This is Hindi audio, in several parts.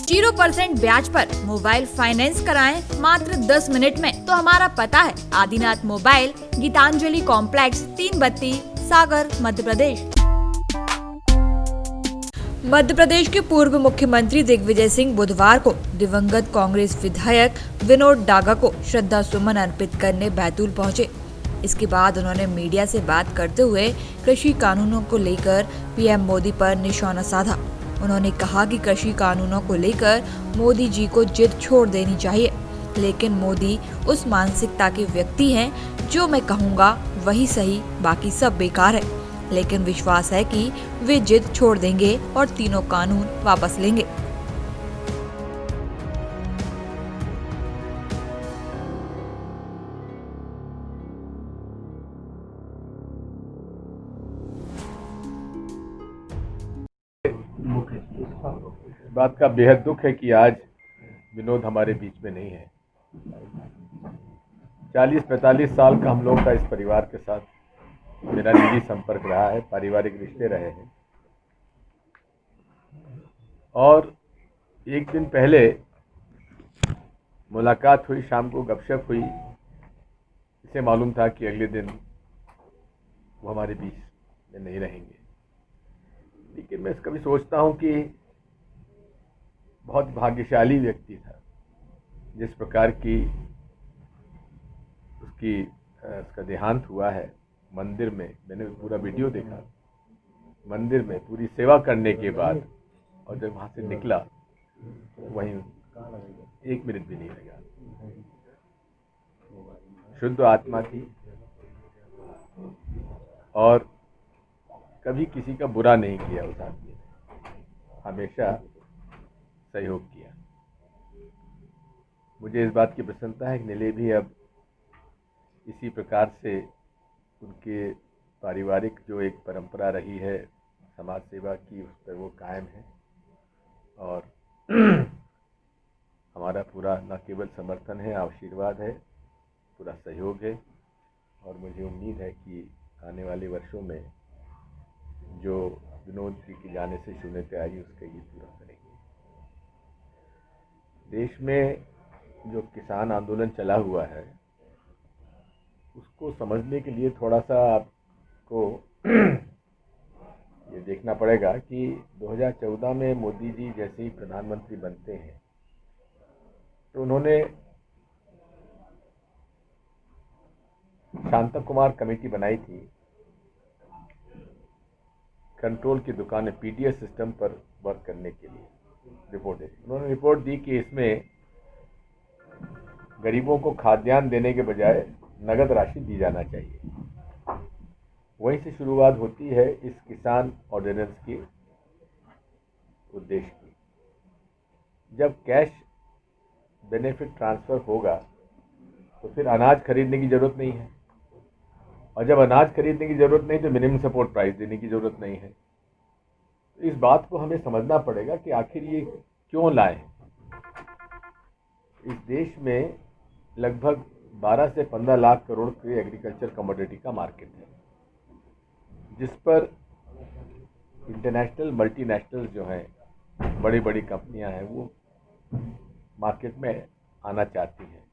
0% ब्याज पर मोबाइल फाइनेंस कराएं मात्र 10 मिनट में। तो हमारा पता है आदिनाथ मोबाइल, गीतांजलि कॉम्प्लेक्स, 3 बत्ती, सागर, मध्य प्रदेश। मध्य प्रदेश के पूर्व मुख्यमंत्री दिग्विजय सिंह बुधवार को दिवंगत कांग्रेस विधायक विनोद डागा को श्रद्धा सुमन अर्पित करने बैतूल पहुंचे। इसके बाद उन्होंने मीडिया से बात करते हुए कृषि कानूनों को लेकर पीएम मोदी पर निशाना साधा। उन्होंने कहा कि कृषि कानूनों को लेकर मोदी जी को जिद छोड़ देनी चाहिए, लेकिन मोदी उस मानसिकता के व्यक्ति हैं जो मैं कहूँगा वही सही, बाकी सब बेकार है। लेकिन विश्वास है कि वे जिद छोड़ देंगे और तीनों कानून वापस लेंगे। इस बात का बेहद दुख है कि आज विनोद हमारे बीच में नहीं है। 40-45 साल का हम लोग का इस परिवार के साथ मेरा निजी संपर्क रहा है, पारिवारिक रिश्ते रहे हैं। और एक दिन पहले मुलाकात हुई, शाम को गपशप हुई। इसे मालूम था कि अगले दिन वो हमारे बीच में नहीं रहेंगे। लेकिन मैं कभी सोचता हूँ कि बहुत भाग्यशाली व्यक्ति था, जिस प्रकार की उसका देहांत हुआ है मंदिर में। मैंने पूरा वीडियो देखा। मंदिर में पूरी सेवा करने के बाद और जब वहाँ से निकला तो वहीं 1 मिनट भी नहीं लगा। शुद्ध आत्मा थी और कभी किसी का बुरा नहीं किया। उस आदमी ने हमेशा सहयोग किया। मुझे इस बात की प्रसन्नता है कि नीले भी अब इसी प्रकार से उनके पारिवारिक जो एक परंपरा रही है समाज सेवा की, उस पर वो कायम है। और हमारा पूरा न केवल समर्थन है, आशीर्वाद है, पूरा सहयोग है। और मुझे उम्मीद है कि आने वाले वर्षों में जो विनोद जी के जाने से शुरू तैयारी उसका ये पूरा करेंगे। देश में जो किसान आंदोलन चला हुआ है उसको समझने के लिए थोड़ा सा आपको ये देखना पड़ेगा कि 2014 में मोदी जी जैसे ही प्रधानमंत्री बनते हैं तो उन्होंने शांता कुमार कमेटी बनाई थी कंट्रोल की दुकानें पीडीएस सिस्टम पर वर्क करने के लिए। रिपोर्ट दी, उन्होंने रिपोर्ट दी कि इसमें गरीबों को खाद्यान्न देने के बजाय नगद राशि दी जाना चाहिए। वहीं से शुरुआत होती है इस किसान ऑर्डिनेंस के उद्देश्य की। जब कैश बेनिफिट ट्रांसफ़र होगा तो फिर अनाज खरीदने की ज़रूरत नहीं है, और जब अनाज खरीदने की ज़रूरत नहीं तो मिनिमम सपोर्ट प्राइस देने की ज़रूरत नहीं है। तो इस बात को हमें समझना पड़ेगा कि आखिर ये क्यों लाए। इस देश में लगभग 12 से 15 लाख करोड़ के एग्रीकल्चर कमोडिटी का मार्केट है, जिस पर इंटरनेशनल मल्टीनेशनल जो हैं बड़ी बड़ी कंपनियां हैं वो मार्केट में आना चाहती हैं।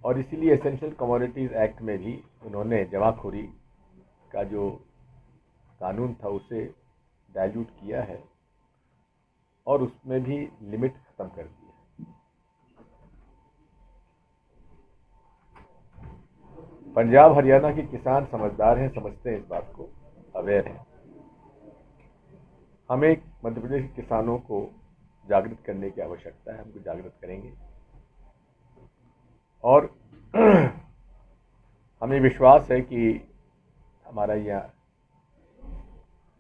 और इसीलिए एसेंशियल कमोडिटीज़ एक्ट में भी उन्होंने जमाखोरी का जो कानून था उसे डाइल्यूट किया है और उसमें भी लिमिट ख़त्म कर दी है। पंजाब हरियाणा के किसान समझदार हैं, समझते हैं इस बात को, अवेयर हैं। हमें मध्य प्रदेश के किसानों को जागृत करने की आवश्यकता है। हमको जागृत करेंगे और हमें विश्वास है कि हमारा यह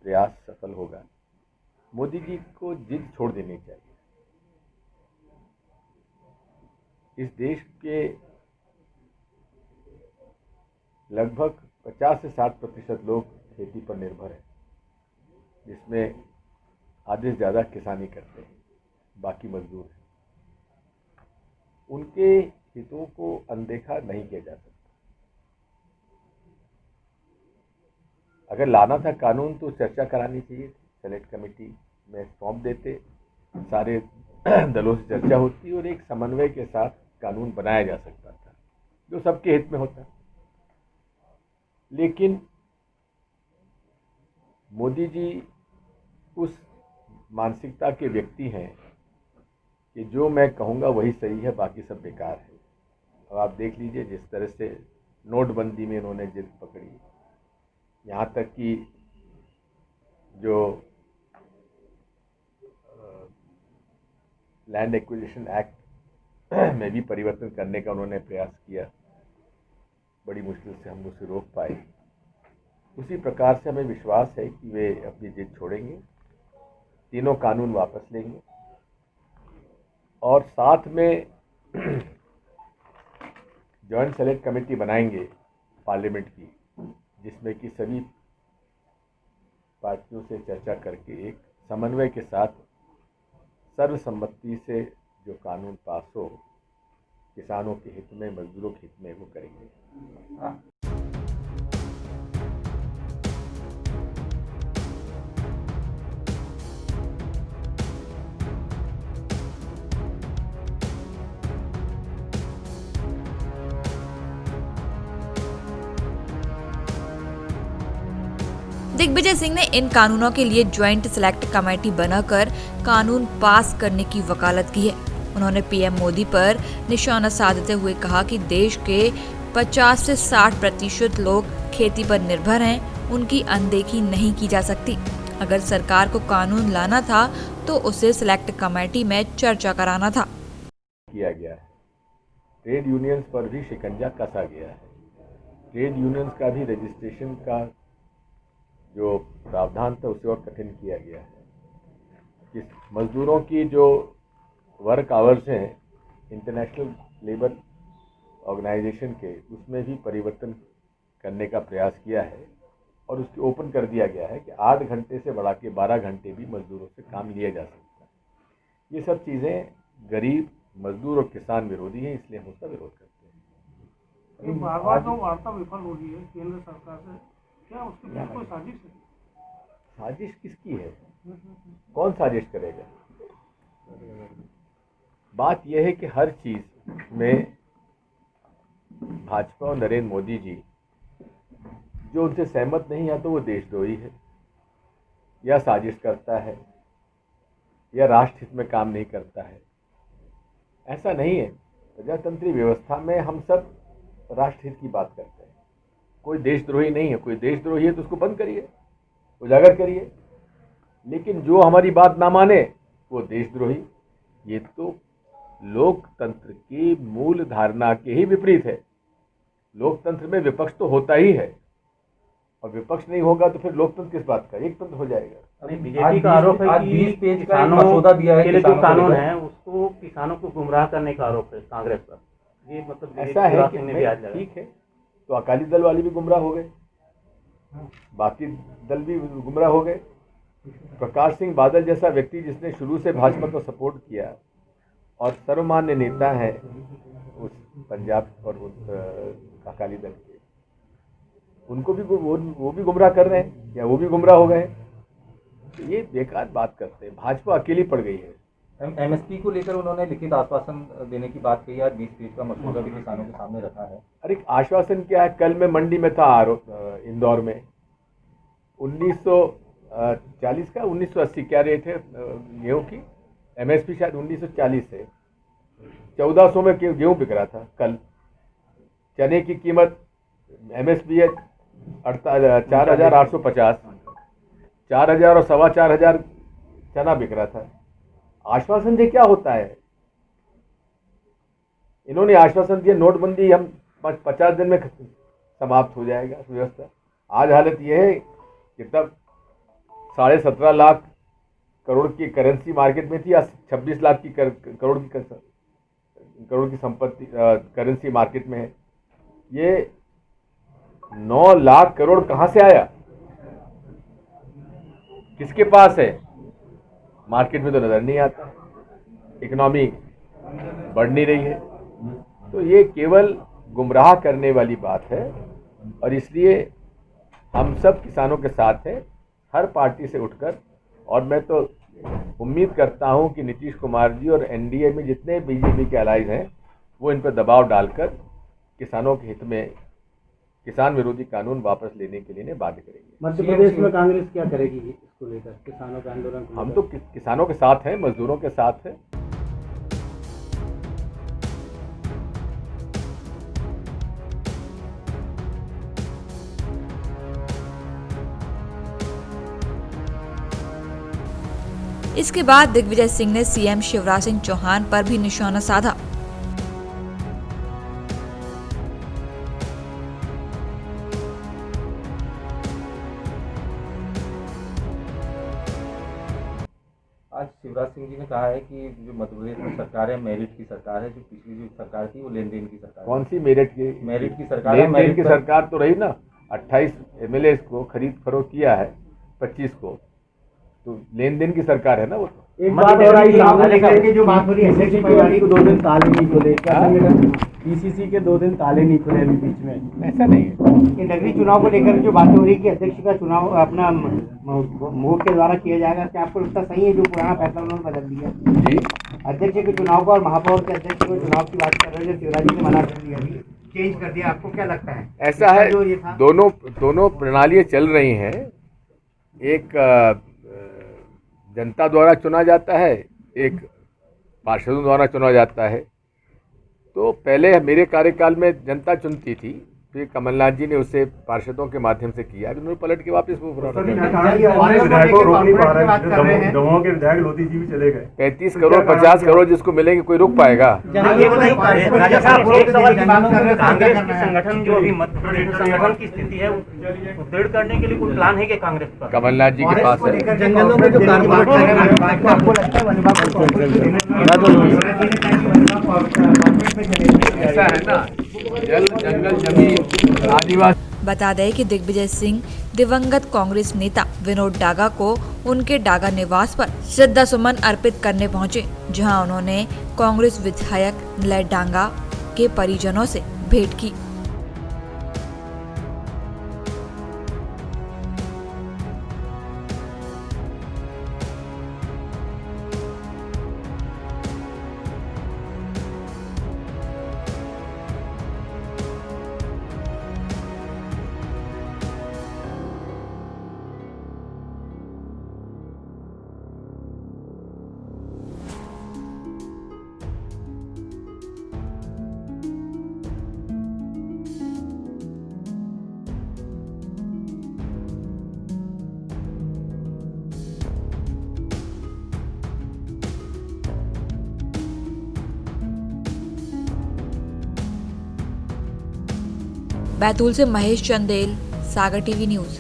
प्रयास सफल होगा। मोदी जी को जिद छोड़ देनी चाहिए। इस देश के लगभग 50 से 60% लोग खेती पर निर्भर हैं, जिसमें आधे से ज़्यादा किसानी करते हैं, बाकी मजदूर हैं। उनके हितों को अनदेखा नहीं किया जा सकता। अगर लाना था कानून तो चर्चा करानी चाहिए थी। सेलेक्ट कमेटी में सौंप देते, सारे दलों से चर्चा होती और एक समन्वय के साथ कानून बनाया जा सकता था जो सबके हित में होता। लेकिन मोदी जी उस मानसिकता के व्यक्ति हैं कि जो मैं कहूँगा वही सही है, बाकी सब बेकार है। अब आप देख लीजिए जिस तरह से नोटबंदी में इन्होंने जिद पकड़ी, यहाँ तक कि जो लैंड एक्विजिशन एक्ट में भी परिवर्तन करने का उन्होंने प्रयास किया, बड़ी मुश्किल से हम उसे रोक पाए। उसी प्रकार से हमें विश्वास है कि वे अपनी जिद छोड़ेंगे, तीनों कानून वापस लेंगे और साथ में जॉइंट सेलेक्ट कमेटी बनाएंगे पार्लियामेंट की, जिसमें कि सभी पार्टियों से चर्चा करके एक समन्वय के साथ सर्वसम्मति से जो कानून पास हो, किसानों के हित में, मजदूरों के हित में, वो करेंगे। दिग्विजय सिंह ने इन कानूनों के लिए ज्वाइंट सेलेक्ट कमेटी बनाकर कानून पास करने की वकालत की है। उन्होंने पीएम मोदी पर निशाना साधते हुए कहा कि देश के 50 से 60% लोग खेती पर निर्भर हैं, उनकी अनदेखी नहीं की जा सकती। अगर सरकार को कानून लाना था तो उसे सेलेक्ट कमेटी में चर्चा कराना था। किया गया है, ट्रेड यूनियंस पर भी शिकंजा कसा गया है। ट्रेड यूनियंस का भी रजिस्ट्रेशन का जो प्रावधान था उसे और कठिन किया गया है। इस मजदूरों की जो वर्क आवर्स हैं इंटरनेशनल लेबर ऑर्गेनाइजेशन के, उसमें भी परिवर्तन करने का प्रयास किया है और उसकी ओपन कर दिया गया है कि 8 घंटे से बढ़ा के 12 घंटे भी मजदूरों से काम लिया जा सकता है। ये सब चीज़ें गरीब मजदूर और किसान विरोधी हैं, इसलिए हम उसका विरोध करते हैं। बार बार जो वार्ता विफल हो रही है केंद्र सरकार से, क्या उसके पीछे कोई साजिश है? साजिश किसकी है? कौन साजिश करेगा? बात यह है कि हर चीज में भाजपा और नरेंद्र मोदी जी जो उनसे सहमत नहीं है तो वो देशद्रोही है, या साजिश करता है, या राष्ट्र हित में काम नहीं करता है। ऐसा नहीं है। प्रजातंत्री व्यवस्था में हम सब राष्ट्र हित की बात करते हैं। कोई देशद्रोही नहीं है। कोई देशद्रोही है तो उसको बंद करिए, उजागर करिए, लेकिन जो हमारी बात ना माने वो देशद्रोही। ये तो लोकतंत्र की मूल धारणा के ही विपरीत है। लोकतंत्र में विपक्ष तो होता ही है, और विपक्ष नहीं होगा तो फिर लोकतंत्र किस बात का? एक तंत्र हो जाएगा। बीजेपी का आरोप है कि 20 पेज का किसानों मसौदा दिया है के लिए जो किसानों कानून को है उसको किसानों को गुमराह करने का आरोप है कांग्रेस पर। ये मतलब ऐसा है कि ने भी आज लगाया। ठीक है, तो अकाली दल वाले भी गुमराह हो गए, बाकी दल भी गुमराह हो गए। प्रकाश सिंह बादल जैसा व्यक्ति जिसने शुरू से भाजपा को सपोर्ट किया और सर्वमान्य नेता है उस पंजाब और उस अकाली दल के, उनको भी वो भी गुमराह कर रहे हैं, या वो भी गुमराह हो गए। तो ये बेकार बात करते हैं। भाजपा अकेली पड़ गई है। एमएसपी को लेकर उन्होंने लिखित आश्वासन देने की बात कही। आज 20 पेज का मसौदा भी किसानों के सामने रखा है। अरे आश्वासन क्या है? कल मैं मंडी में था इंदौर में, 1940 का 1980 क्या रेट है गेहूँ की? एमएसपी शायद 1940 है। 1400 में गेहूँ बिक रहा था कल। चने की कीमत एमएसपी है 4,850, 4,000 और 4,500 चना बिक रहा था। आश्वासन से क्या होता है? इन्होंने आश्वासन दिया नोटबंदी हम 50 दिन में समाप्त हो जाएगा व्यवस्था। आज हालत यह है कि तब 17.5 लाख करोड़ की करेंसी मार्केट में थी, आज 26 लाख की करोड़ की संपत्ति करेंसी मार्केट में है। ये 9 लाख करोड़ कहाँ से आया? किसके पास है? मार्केट में तो नजर नहीं आता। इकोनॉमी बढ़ नहीं रही है। तो ये केवल गुमराह करने वाली बात है, और इसलिए हम सब किसानों के साथ हैं, हर पार्टी से उठकर। और मैं तो उम्मीद करता हूं कि नीतीश कुमार जी और एनडीए में जितने बीजेपी के अलाइज हैं वो इन पर दबाव डालकर किसानों के हित में किसान विरोधी कानून वापस लेने के लिए इन्हें बाध्य करेंगे। मध्य प्रदेश में कांग्रेस क्या करेगी इसको लेकर, किसानों के आंदोलन को हम लेकर? तो किसानों के साथ हैं, मजदूरों के साथ हैं। इसके बाद दिग्विजय सिंह ने सीएम शिवराज सिंह चौहान पर भी निशाना साधा। आज शिवराज सिंह जी ने कहा है कि जो मध्य प्रदेश में सरकार है मेरिट की सरकार है, जो पिछली जो सरकार थी वो लेन देन की सरकार है। कौन सी मेरिट की? मेरिट की सरकार है। लेन देन की सरकार तो रही ना। 28 एमएलए को खरीद फरोख्त किया है 25 को, तो लेन देन की सरकार है ना वो। एक बात और आई सामने करके जो बात हो रही है एसएससी पीसीसी को 2 दिन ताले नहीं खुले, क्या संगठन पीसीसी के 2 दिन ताले नहीं खुले अभी बीच में? ऐसा नहीं है। नगरीय चुनाव को लेकर जो बातें हो रही है कि अध्यक्ष का चुनाव अपना मुंह के द्वारा किया जाएगा, क्या आपको लगता सही है जो पुराना फैसला उन्होंने बदल दिया? जी, अध्यक्ष के चुनाव को और महापौर के अध्यक्ष के चुनाव की बात कर रहे हैं, जो शिवराज जी ने मना कर दिया, अभी चेंज कर दिया, आपको क्या लगता है? ऐसा है, जो ये था दोनों प्रणालियाँ चल रही हैं। एक जनता द्वारा चुना जाता है, एक पार्षदों द्वारा चुना जाता है। तो पहले मेरे कार्यकाल में जनता चुनती थी, फिर कमलनाथ जी ने उसे पार्षदों के माध्यम से किया, अभी उन्होंने पलट के वापस वो विधायकों रोक नहीं पा रहे हैं, दमोह के विधायक लोधी जी भी चले गए। 35 करोड़ 50 करोड़ जिसको मिलेंगे, कोई रुक पाएगा? कांग्रेस की संगठन जो अभी मध्य प्रदेश संगठन की स्थिति है वो दृढ़ करने के लिए कोई प्लान है कि कांग्रेस का? कमलनाथ जी के पास है। जंगलों में जो कारोबार कर रहे हैं, आपको लगता है वन विभाग ऐसा है ना, जल जंगल जमीन आदिवासी। बता दें कि दिग्विजय सिंह दिवंगत कांग्रेस नेता विनोद डागा को उनके डागा निवास पर श्रद्धा सुमन अर्पित करने पहुंचे, जहां उन्होंने कांग्रेस विधायक निलय डांगा के परिजनों से भेंट की। बैतूल से महेश चंदेल, सागर टीवी न्यूज।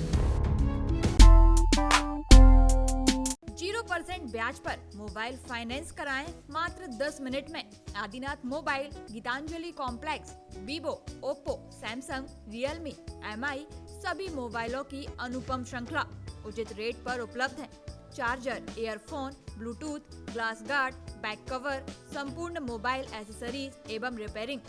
0% ब्याज पर मोबाइल फाइनेंस कराएं मात्र 10 मिनट में। Adinath mobile, Geetanjali complex, Vivo, Oppo, Samsung, Realme, MI सभी मोबाइलों की अनुपम श्रृंखला उचित रेट पर उपलब्ध है। Charger, earphone, Bluetooth, glass guard, back cover, संपूर्ण मोबाइल एसेसरीज एवं रिपेयरिंग।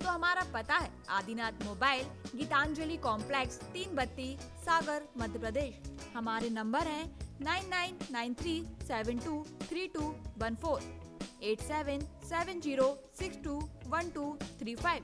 तो हमारा पता है आदिनाथ मोबाइल, गीतांजलि कॉम्प्लेक्स, 3 बत्ती, सागर, मध्य प्रदेश। हमारे नंबर हैं 9993723214, 8770621235।